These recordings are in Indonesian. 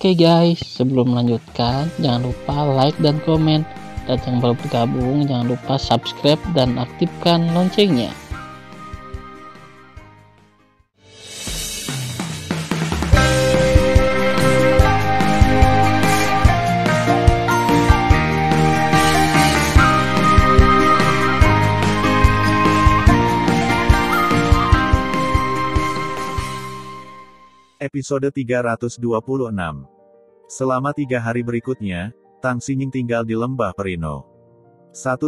Oke guys, sebelum melanjutkan, jangan lupa like dan komen. Dan yang baru bergabung, jangan lupa subscribe dan aktifkan loncengnya. Episode 326. Selama 3 hari berikutnya, Tang Xingning tinggal di lembah Perino.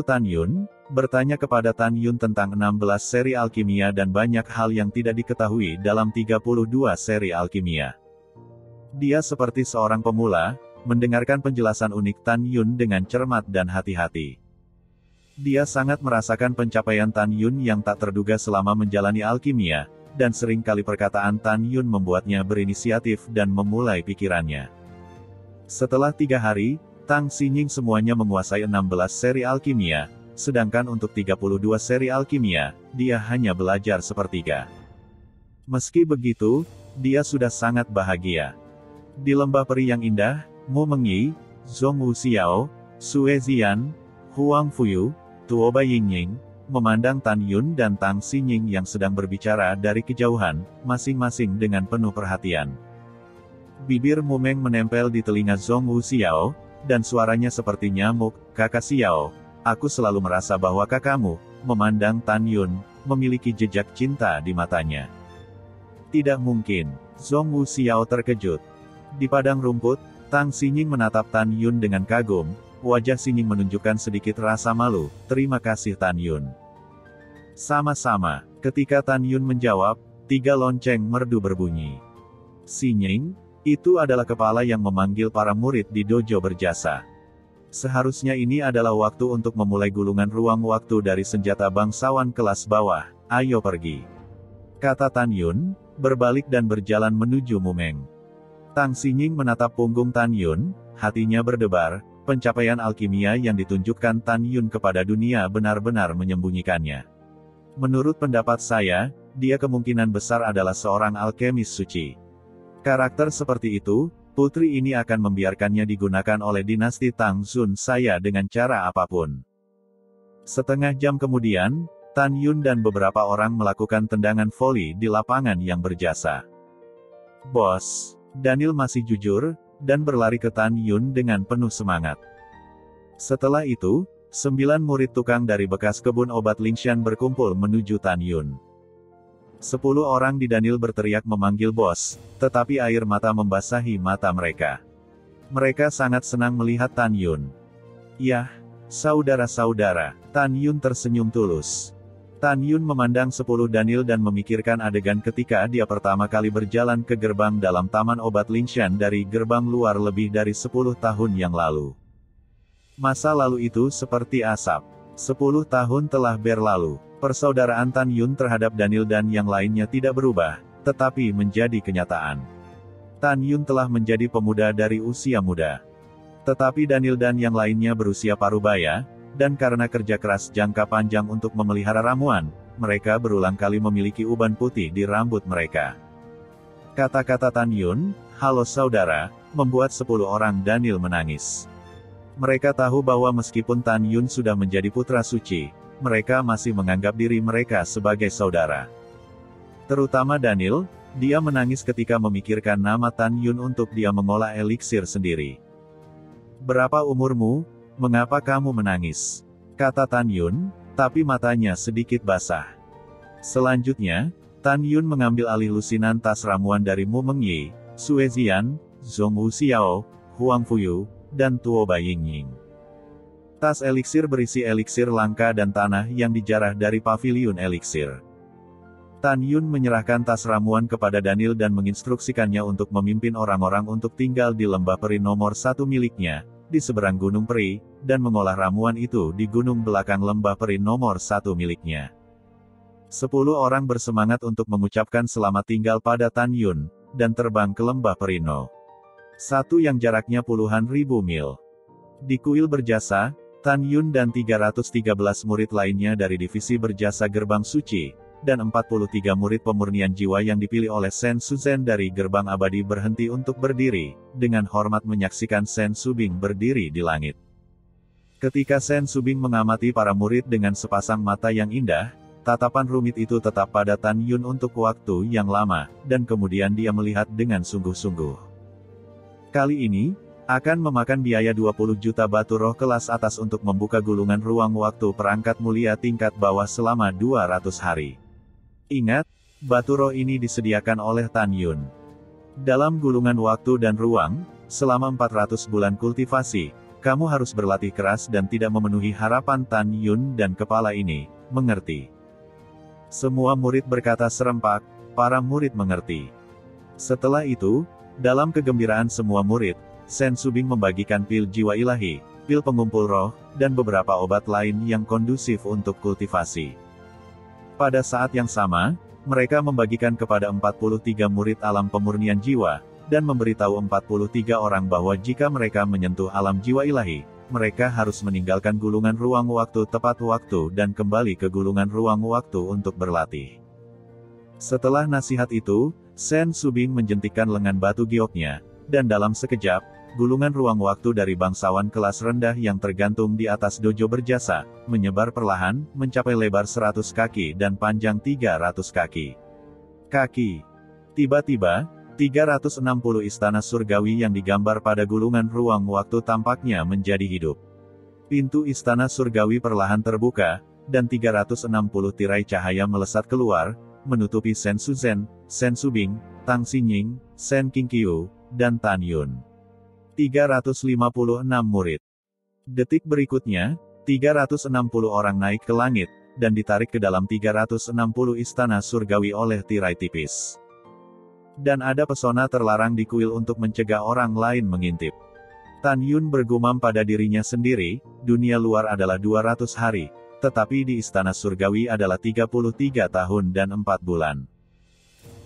Tan Yun bertanya kepada Tan Yun tentang 16 seri alkimia dan banyak hal yang tidak diketahui dalam 32 seri alkimia. Dia seperti seorang pemula, mendengarkan penjelasan unik Tan Yun dengan cermat dan hati-hati. Dia sangat merasakan pencapaian Tan Yun yang tak terduga selama menjalani alkimia, dan sering kali perkataan Tan Yun membuatnya berinisiatif dan memulai pikirannya. Setelah 3 hari, Tang Xingning semuanya menguasai 16 seri alkimia, sedangkan untuk 32 seri alkimia, dia hanya belajar sepertiga. Meski begitu, dia sudah sangat bahagia. Di lembah peri yang indah, Mu Mengyi, Zhong Wuxiao, Sue Ziyan, Huang Fuyu, Tuo Baiyingning, memandang Tan Yun dan Tang Xingning yang sedang berbicara dari kejauhan, masing-masing dengan penuh perhatian. Bibir Mu Meng menempel di telinga Zhong Wuxiao, dan suaranya seperti nyamuk, "Kakak Xiao, aku selalu merasa bahwa kakakmu," memandang Tan Yun, memiliki jejak cinta di matanya. Tidak mungkin, Zhong Wuxiao terkejut. Di padang rumput, Tang Xingning menatap Tan Yun dengan kagum. Wajah Xingning menunjukkan sedikit rasa malu. "Terima kasih Tan Yun." Sama-sama, ketika Tan Yun menjawab, 3 lonceng merdu berbunyi. Xingning, itu adalah kepala yang memanggil para murid di dojo berjasa. Seharusnya ini adalah waktu untuk memulai gulungan ruang waktu dari senjata bangsawan kelas bawah. Ayo pergi, kata Tan Yun, berbalik dan berjalan menuju Mu Meng. Tang Xingning menatap punggung Tan Yun, hatinya berdebar. Pencapaian alkimia yang ditunjukkan Tan Yun kepada dunia benar-benar menyembunyikannya. Menurut pendapat saya, dia kemungkinan besar adalah seorang alkemis suci. Karakter seperti itu, putri ini akan membiarkannya digunakan oleh dinasti Tang Xun saya dengan cara apapun. Setengah jam kemudian, Tan Yun dan beberapa orang melakukan tendangan voli di lapangan yang berjasa. "Bos, Daniel masih jujur," dan berlari ke Tan Yun dengan penuh semangat. Setelah itu, 9 murid tukang dari bekas kebun obat Lingshan berkumpul menuju Tan Yun. 10 orang di Daniel berteriak memanggil bos, tetapi air mata membasahi mata mereka. Mereka sangat senang melihat Tan Yun. "Yah, saudara-saudara," Tan Yun tersenyum tulus. Tan Yun memandang 10 Daniel dan memikirkan adegan ketika dia pertama kali berjalan ke gerbang dalam taman obat Lingshan dari gerbang luar lebih dari 10 tahun yang lalu. Masa lalu itu seperti asap. 10 tahun telah berlalu. Persaudaraan Tan Yun terhadap Daniel dan yang lainnya tidak berubah, tetapi menjadi kenyataan. Tan Yun telah menjadi pemuda dari usia muda. Tetapi Daniel dan yang lainnya berusia parubaya, dan karena kerja keras jangka panjang untuk memelihara ramuan, mereka berulang kali memiliki uban putih di rambut mereka. Kata-kata Tan Yun, "Halo saudara," membuat 10 orang Daniel menangis. Mereka tahu bahwa meskipun Tan Yun sudah menjadi putra suci, mereka masih menganggap diri mereka sebagai saudara. Terutama Daniel, dia menangis ketika memikirkan nama Tan Yun untuk dia mengolah eliksir sendiri. "Berapa umurmu? Mengapa kamu menangis?" kata Tan Yun, tapi matanya sedikit basah. Selanjutnya, Tan Yun mengambil alih lusinan tas ramuan dari Mu Mengyi, Sue Ziyan, Zhong Wuxiao, Huang Fuyu, dan Tuo Baiyingning. Tas eliksir berisi eliksir langka dan tanah yang dijarah dari paviliun eliksir. Tan Yun menyerahkan tas ramuan kepada Daniel dan menginstruksikannya untuk memimpin orang-orang untuk tinggal di lembah peri nomor 1 miliknya, di seberang Gunung Peri, dan mengolah ramuan itu di gunung belakang lembah peri nomor 1 miliknya. 10 orang bersemangat untuk mengucapkan selamat tinggal pada Tan Yun, dan terbang ke lembah Perino. Satu yang jaraknya puluhan ribu mil. Di kuil berjasa, Tan Yun dan 313 murid lainnya dari divisi berjasa Gerbang Suci, dan 43 murid pemurnian jiwa yang dipilih oleh Sen Suzhen dari gerbang abadi berhenti untuk berdiri, dengan hormat menyaksikan Sen Subing berdiri di langit. Ketika Sen Subing mengamati para murid dengan sepasang mata yang indah, tatapan rumit itu tetap pada Tan Yun untuk waktu yang lama, dan kemudian dia melihat dengan sungguh-sungguh. Kali ini, akan memakan biaya 20 juta batu roh kelas atas untuk membuka gulungan ruang waktu perangkat mulia tingkat bawah selama 200 hari. Ingat, batu roh ini disediakan oleh Tan Yun. Dalam gulungan waktu dan ruang, selama 400 bulan kultivasi, kamu harus berlatih keras dan tidak memenuhi harapan Tan Yun dan kepala ini, mengerti? Semua murid berkata serempak, para murid mengerti. Setelah itu, dalam kegembiraan semua murid, Sen Subing membagikan pil jiwa ilahi, pil pengumpul roh, dan beberapa obat lain yang kondusif untuk kultivasi. Pada saat yang sama, mereka membagikan kepada 43 murid alam pemurnian jiwa, dan memberitahu 43 orang bahwa jika mereka menyentuh alam jiwa ilahi, mereka harus meninggalkan gulungan ruang waktu tepat waktu dan kembali ke gulungan ruang waktu untuk berlatih. Setelah nasihat itu, Sen Subing menjentikkan lengan batu gioknya, dan dalam sekejap, gulungan ruang waktu dari bangsawan kelas rendah yang tergantung di atas dojo berjasa, menyebar perlahan, mencapai lebar 100 kaki dan panjang 300 kaki. Tiba-tiba, 360 istana surgawi yang digambar pada gulungan ruang waktu tampaknya menjadi hidup. Pintu istana surgawi perlahan terbuka, dan 360 tirai cahaya melesat keluar, menutupi Sen Suzhen, Sen Subing, Tang Xinying, Sen Qingqiu, dan Tan Yun. 356 murid. Detik berikutnya, 360 orang naik ke langit, dan ditarik ke dalam 360 istana surgawi oleh tirai tipis. Dan ada pesona terlarang di kuil untuk mencegah orang lain mengintip. Tan Yun bergumam pada dirinya sendiri, dunia luar adalah 200 hari, tetapi di istana surgawi adalah 33 tahun dan 4 bulan.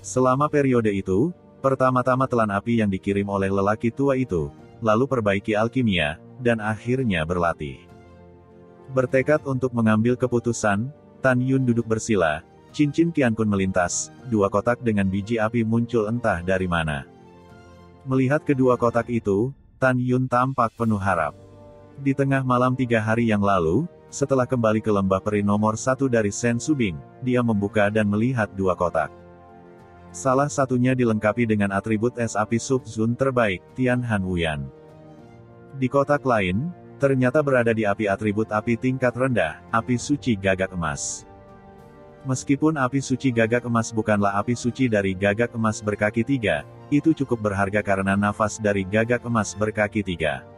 Selama periode itu, pertama-tama telan api yang dikirim oleh lelaki tua itu, lalu perbaiki alkimia, dan akhirnya berlatih. Bertekad untuk mengambil keputusan, Tan Yun duduk bersila, cincin Qiankun melintas, 2 kotak dengan biji api muncul entah dari mana. Melihat kedua kotak itu, Tan Yun tampak penuh harap. Di tengah malam 3 hari yang lalu, setelah kembali ke lembah peri nomor 1 dari Sen Subing, dia membuka dan melihat 2 kotak. Salah satunya dilengkapi dengan atribut es api Sub-Zun terbaik, Tian Han Wuyan. Di kotak lain, ternyata berada di api atribut api tingkat rendah, api suci gagak emas. Meskipun api suci gagak emas bukanlah api suci dari gagak emas berkaki 3, itu cukup berharga karena nafas dari gagak emas berkaki 3.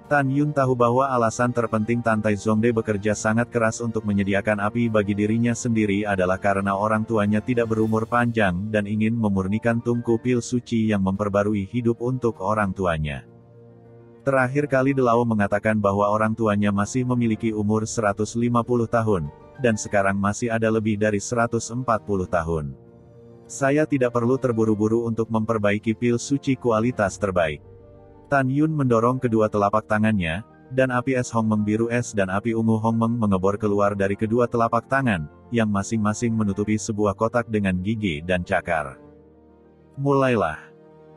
Tan Yun tahu bahwa alasan terpenting Tan Tai Zongde bekerja sangat keras untuk menyediakan api bagi dirinya sendiri adalah karena orang tuanya tidak berumur panjang dan ingin memurnikan tungku pil suci yang memperbarui hidup untuk orang tuanya. Terakhir kali Delao mengatakan bahwa orang tuanya masih memiliki umur 150 tahun, dan sekarang masih ada lebih dari 140 tahun. Saya tidak perlu terburu-buru untuk memperbaiki pil suci kualitas terbaik. Tan Yun mendorong kedua telapak tangannya, dan api es Hongmeng biru es dan api ungu Hongmeng mengebor keluar dari kedua telapak tangan, yang masing-masing menutupi sebuah kotak dengan gigi dan cakar. Mulailah.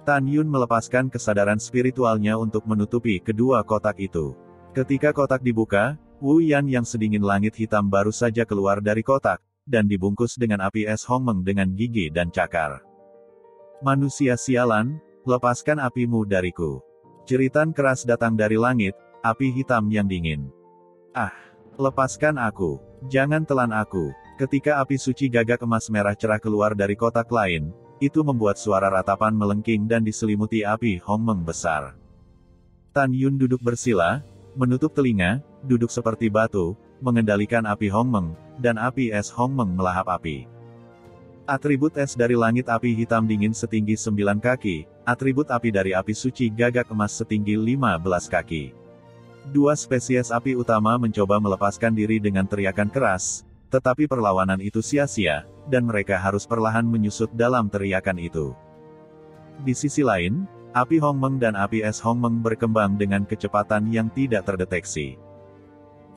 Tan Yun melepaskan kesadaran spiritualnya untuk menutupi kedua kotak itu. Ketika kotak dibuka, Wu Yan yang sedingin langit hitam baru saja keluar dari kotak, dan dibungkus dengan api es Hongmeng dengan gigi dan cakar. Manusia sialan, lepaskan apimu dariku. Jeritan keras datang dari langit, api hitam yang dingin. Ah, lepaskan aku. Jangan telan aku. Ketika api suci gagak emas merah cerah keluar dari kotak lain, itu membuat suara ratapan melengking dan diselimuti api Hongmeng besar. Tan Yun duduk bersila, menutup telinga, duduk seperti batu, mengendalikan api Hongmeng, dan api es Hongmeng melahap api. Atribut es dari langit api hitam dingin setinggi 9 kaki, atribut api dari api suci gagak emas setinggi 15 kaki. Dua spesies api utama mencoba melepaskan diri dengan teriakan keras, tetapi perlawanan itu sia-sia, dan mereka harus perlahan menyusut dalam teriakan itu. Di sisi lain, api Hongmeng dan api es Hongmeng berkembang dengan kecepatan yang tidak terdeteksi.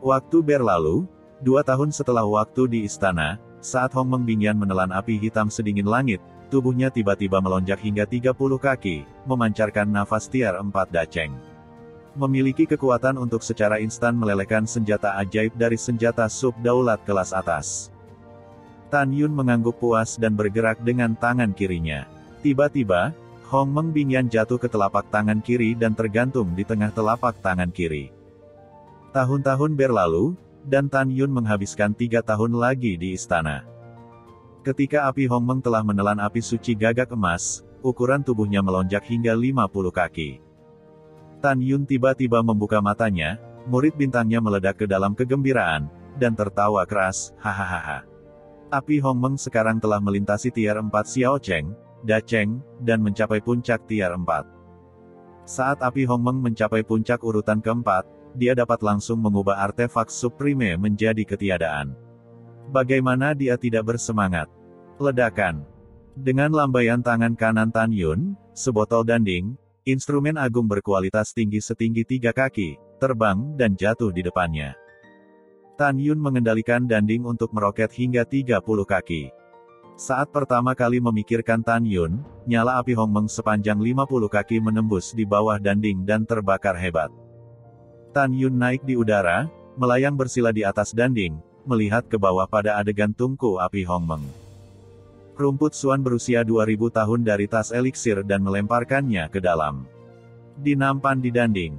Waktu berlalu, 2 tahun setelah waktu di istana, Saat Hongmeng Bingyan menelan api hitam sedingin langit, tubuhnya tiba-tiba melonjak hingga 30 kaki, memancarkan nafas tier 4 Dacheng. Memiliki kekuatan untuk secara instan melelehkan senjata ajaib dari senjata sub-daulat kelas atas. Tan Yun mengangguk puas dan bergerak dengan tangan kirinya. Tiba-tiba, Hongmeng Bingyan jatuh ke telapak tangan kiri dan tergantung di tengah telapak tangan kiri. Tahun-tahun berlalu, dan Tan Yun menghabiskan 3 tahun lagi di istana. Ketika api Hongmeng telah menelan api suci gagak emas, ukuran tubuhnya melonjak hingga 50 kaki. Tan Yun tiba-tiba membuka matanya, murid bintangnya meledak ke dalam kegembiraan, dan tertawa keras, hahaha. Api Hongmeng sekarang telah melintasi tier 4 Xiao Cheng, Dacheng, dan mencapai puncak tier 4. Saat api Hongmeng mencapai puncak urutan keempat, dia dapat langsung mengubah artefak supreme menjadi ketiadaan. Bagaimana dia tidak bersemangat? Ledakan. Dengan lambaian tangan kanan Tan Yun, sebotol danding, instrumen agung berkualitas tinggi setinggi 3 kaki, terbang dan jatuh di depannya. Tan Yun mengendalikan danding untuk meroket hingga 30 kaki. Saat pertama kali memikirkan Tan Yun, nyala api Hongmeng sepanjang 50 kaki menembus di bawah danding dan terbakar hebat. Tan Yun naik di udara, melayang bersila di atas danding, melihat ke bawah pada adegan tungku api Hongmeng. Rumput Suan berusia 2000 tahun dari tas eliksir dan melemparkannya ke dalam. Dinampan di danding.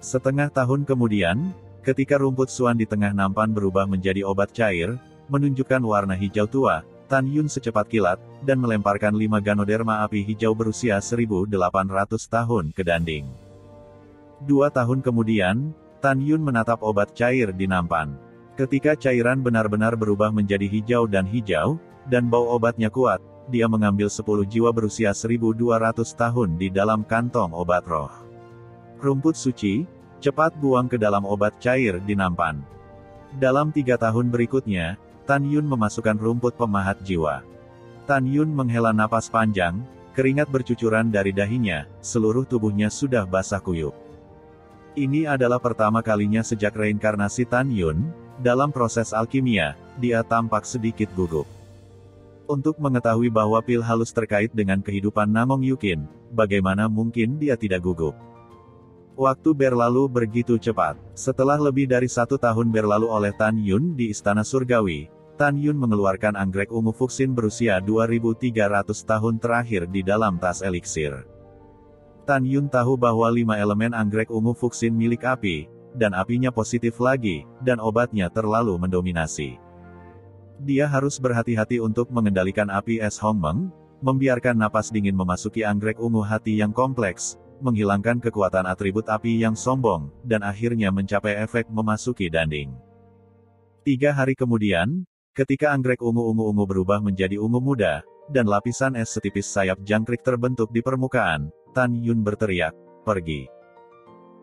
Setengah tahun kemudian, ketika rumput Suan di tengah nampan berubah menjadi obat cair, menunjukkan warna hijau tua, Tan Yun secepat kilat, dan melemparkan 5 ganoderma api hijau berusia 1800 tahun ke danding. 2 tahun kemudian, Tan Yun menatap obat cair di nampan. Ketika cairan benar-benar berubah menjadi hijau, dan bau obatnya kuat, dia mengambil 10 jiwa berusia 1200 tahun di dalam kantong obat roh. Rumput suci, cepat buang ke dalam obat cair di nampan. Dalam 3 tahun berikutnya, Tan Yun memasukkan rumput pemahat jiwa. Tan Yun menghela napas panjang, keringat bercucuran dari dahinya, seluruh tubuhnya sudah basah kuyup. Ini adalah pertama kalinya sejak reinkarnasi Tan Yun, dalam proses alkimia, dia tampak sedikit gugup. Untuk mengetahui bahwa pil halus terkait dengan kehidupan Namong Yukin, bagaimana mungkin dia tidak gugup? Waktu berlalu begitu cepat. Setelah lebih dari 1 tahun berlalu oleh Tan Yun di Istana Surgawi, Tan Yun mengeluarkan anggrek ungu Fuxin berusia 2300 tahun terakhir di dalam tas eliksir. Tan Yun tahu bahwa 5 elemen anggrek ungu Fuxin milik api, dan apinya positif lagi, dan obatnya terlalu mendominasi. Dia harus berhati-hati untuk mengendalikan api es Hongmeng, membiarkan napas dingin memasuki anggrek ungu hati yang kompleks, menghilangkan kekuatan atribut api yang sombong, dan akhirnya mencapai efek memasuki danding. 3 hari kemudian, ketika anggrek ungu berubah menjadi ungu muda, dan lapisan es setipis sayap jangkrik terbentuk di permukaan, Tan Yun berteriak, "Pergi!"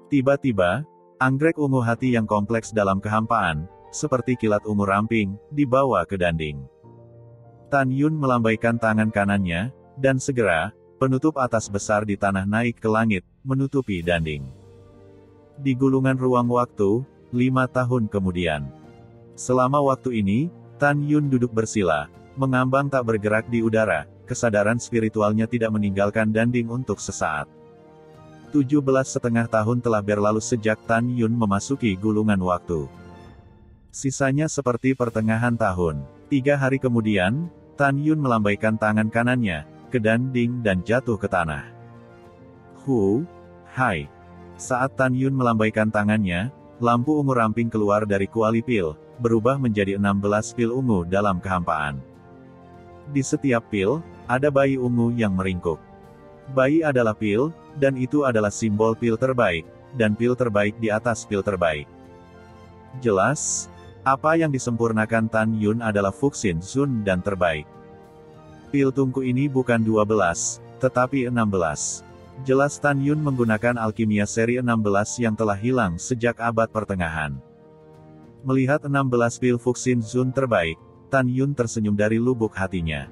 Tiba-tiba, anggrek ungu hati yang kompleks dalam kehampaan, seperti kilat ungu ramping, dibawa ke danding. Tan Yun melambaikan tangan kanannya, dan segera, penutup atas besar di tanah naik ke langit, menutupi danding. Di gulungan ruang waktu, 5 tahun kemudian. Selama waktu ini, Tan Yun duduk bersila, mengambang tak bergerak di udara, kesadaran spiritualnya tidak meninggalkan danding untuk sesaat. 17,5 tahun telah berlalu sejak Tan Yun memasuki gulungan waktu. Sisanya seperti pertengahan tahun. 3 hari kemudian, Tan Yun melambaikan tangan kanannya ke danding dan jatuh ke tanah. Hai. Saat Tan Yun melambaikan tangannya, lampu ungu ramping keluar dari kuali pil, berubah menjadi 16 pil ungu dalam kehampaan. Di setiap pil, ada bayi ungu yang meringkuk. Bayi adalah pil, dan itu adalah simbol pil terbaik, dan pil terbaik di atas pil terbaik. Jelas, apa yang disempurnakan Tan Yun adalah Fuxin Sun dan terbaik. Pil tungku ini bukan 12, tetapi 16. Jelas Tan Yun menggunakan alkimia seri 16 yang telah hilang sejak abad pertengahan. Melihat 16 pil Fuxin Sun terbaik, Tan Yun tersenyum dari lubuk hatinya.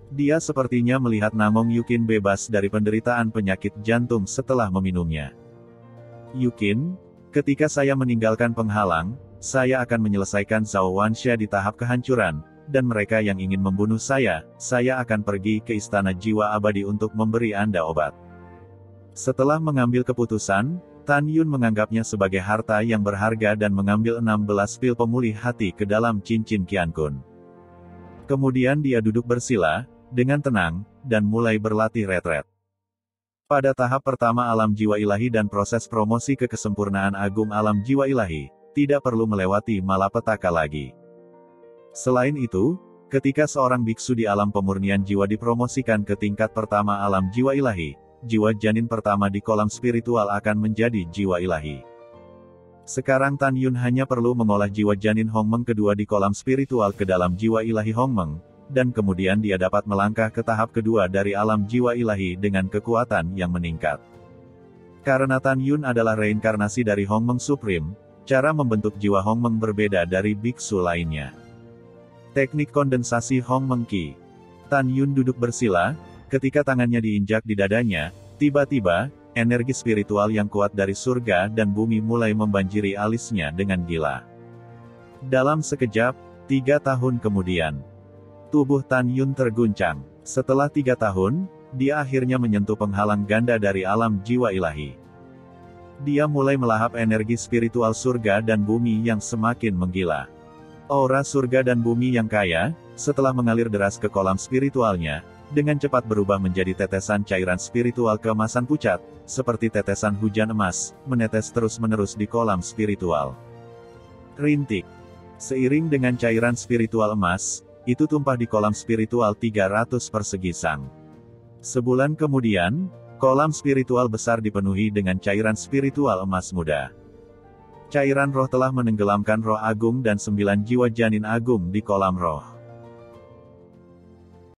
Dia sepertinya melihat Namong Yukin bebas dari penderitaan penyakit jantung setelah meminumnya. Yukin, ketika saya meninggalkan penghalang, saya akan menyelesaikan Zhao Wansha di tahap kehancuran, dan mereka yang ingin membunuh saya akan pergi ke istana jiwa abadi untuk memberi Anda obat. Setelah mengambil keputusan, Tan Yun menganggapnya sebagai harta yang berharga dan mengambil 16 pil pemulih hati ke dalam cincin Qian Kun. Kemudian dia duduk bersila, dengan tenang, dan mulai berlatih retret. Pada tahap pertama alam jiwa ilahi dan proses promosi ke kesempurnaan agung alam jiwa ilahi, tidak perlu melewati malapetaka lagi. Selain itu, ketika seorang biksu di alam pemurnian jiwa dipromosikan ke tingkat pertama alam jiwa ilahi, jiwa janin pertama di kolam spiritual akan menjadi jiwa ilahi. Sekarang Tan Yun hanya perlu mengolah jiwa janin Hongmeng kedua di kolam spiritual ke dalam jiwa ilahi Hongmeng, dan kemudian dia dapat melangkah ke tahap kedua dari alam jiwa ilahi dengan kekuatan yang meningkat. Karena Tan Yun adalah reinkarnasi dari Hongmeng Supreme, cara membentuk jiwa Hongmeng berbeda dari biksu lainnya. Teknik kondensasi Hongmeng Qi. Tan Yun duduk bersila, ketika tangannya diinjak di dadanya, tiba-tiba, energi spiritual yang kuat dari surga dan bumi mulai membanjiri alisnya dengan gila. Dalam sekejap, 3 tahun kemudian, tubuh Tan Yun terguncang. Setelah 3 tahun, dia akhirnya menyentuh penghalang ganda dari alam jiwa ilahi. Dia mulai melahap energi spiritual surga dan bumi yang semakin menggila. Aura surga dan bumi yang kaya, setelah mengalir deras ke kolam spiritualnya, dengan cepat berubah menjadi tetesan cairan spiritual keemasan pucat, seperti tetesan hujan emas, menetes terus-menerus di kolam spiritual. Rintik. Seiring dengan cairan spiritual emas, itu tumpah di kolam spiritual 300 persegi sang. Sebulan kemudian, kolam spiritual besar dipenuhi dengan cairan spiritual emas muda. Cairan roh telah menenggelamkan roh agung dan 9 jiwa janin agung di kolam roh.